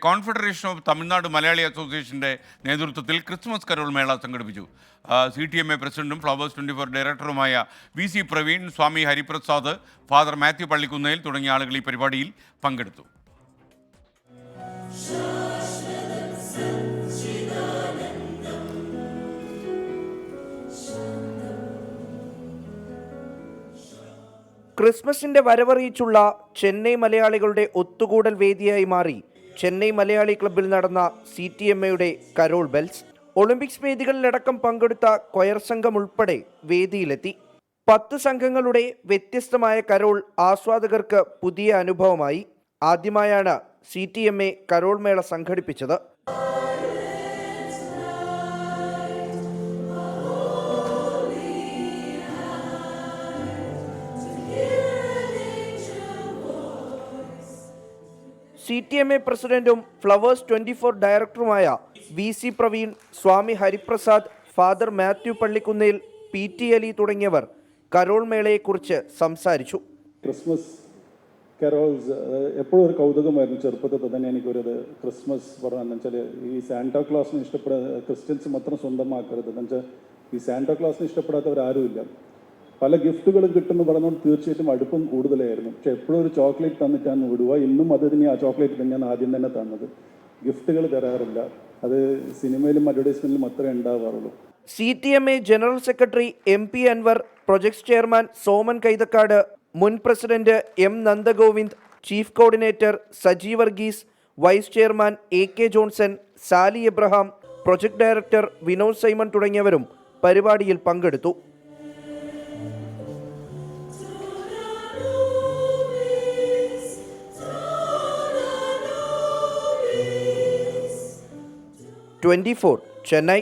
Confederation of Tamil Nadu Malayali അസോസിയേഷൻ്റെ നേതൃത്വത്തിൽ Christmas Carol മേള സംഘടിപ്പിച്ചു. CTMA പ്രസിഡന്റും ഫ്ലവേഴ്സ് 24 ഡയറക്ടറുമായ VC പ്രവീൺ, സ്വാമി ഹരിപ്രസാദ്, ഫാദർ മാത്യു പള്ളിക്കുന്നേൽ തുടങ്ങിയ ആളുകൾ ഈ പരിപാടിയിൽ പങ്കെടുത്തു. ക്രിസ്മസിന്റെ വരവറിയിച്ചുള്ള ചെന്നൈ മലയാളികളുടെ ഒത്തുകൂടൽ വേദിയായി മാറി ചെന്നൈ മലയാളി ക്ലബ്ബിൽ നടന്ന CTMAയുടെ കരോൾ ബെൽസ്. ഒളിമ്പിക്സ് വേദികളിലടക്കം പങ്കെടുത്ത കൊയർ സംഘം ഉൾപ്പെടെ വേദിയിലെത്തി. 10 സംഘങ്ങളുടെ വ്യത്യസ്തമായ കരോൾ ആസ്വാദകർക്ക് പുതിയ അനുഭവമായി. ആദ്യമായാണ് CTMA കരോൾ മേള സംഘടിപ്പിച്ചത്. CTMA പ്രസിഡന്റും ഫ്ലവേഴ്സ് 24 ഡയറക്ടറുമായ VC പ്രവീൺ, സ്വാമി ഹരിപ്രസാദ്, ഫാദർ മാത്യു പള്ളിക്കുന്നേൽ, PT അലി തുടങ്ങിയവർ കരോൾ മേളയെക്കുറിച്ച് സംസാരിച്ചു. ക്രിസ്മസ് കരോൾസ് എപ്പോഴും ഒരു കൗതുകമായിരുന്നു. ചെറുപ്പത്തിൽ തന്നെ എനിക്കൊരു ക്രിസ്മസ് പറഞ്ഞാൽ വെച്ചാൽ ഈ സാന്റാക്ലോസിനെ ക്രിസ്ത്യൻസ് മാത്രം സ്വന്തമാക്കരുത്. എന്ന് വെച്ചാൽ ഈ സാന്റാക്ലോസിനെ ഇഷ്ടപ്പെടാത്തവരാരുമില്ല. പല ഗിഫ്റ്റുകളും കിട്ടുമെന്ന് പറഞ്ഞുകൊണ്ട് തീർച്ചയായിട്ടും അടുപ്പം കൂടുതലായിരുന്നു. പക്ഷെ എപ്പോഴും ഒരു ചോക്ലേറ്റ് തന്നിട്ടാണ് വിടുക. ഇന്നും അത് തന്നെ ആ ചോക്ലേറ്റ് തന്നെയാണ് ആദ്യം തന്നെ തന്നത്. ഗിഫ്റ്റുകൾ തരാറില്ല. അത് സിനിമയിലും അഡ്വർടൈസ്മെന്റിലും മാത്രമേ ഉണ്ടാവാറുള്ളൂ. CTMA general secretary MP Anwar, project chairman Soman Kaithakkad, മുൻ president M Nandagovind, chief coordinator Saji Varghese, vice chairman AK Johnson, Sally Abraham, project director Vinod Simon തുടങ്ങിയവരും പരിപാടിയിൽ പങ്കെടുത്തു. 24 Chennai.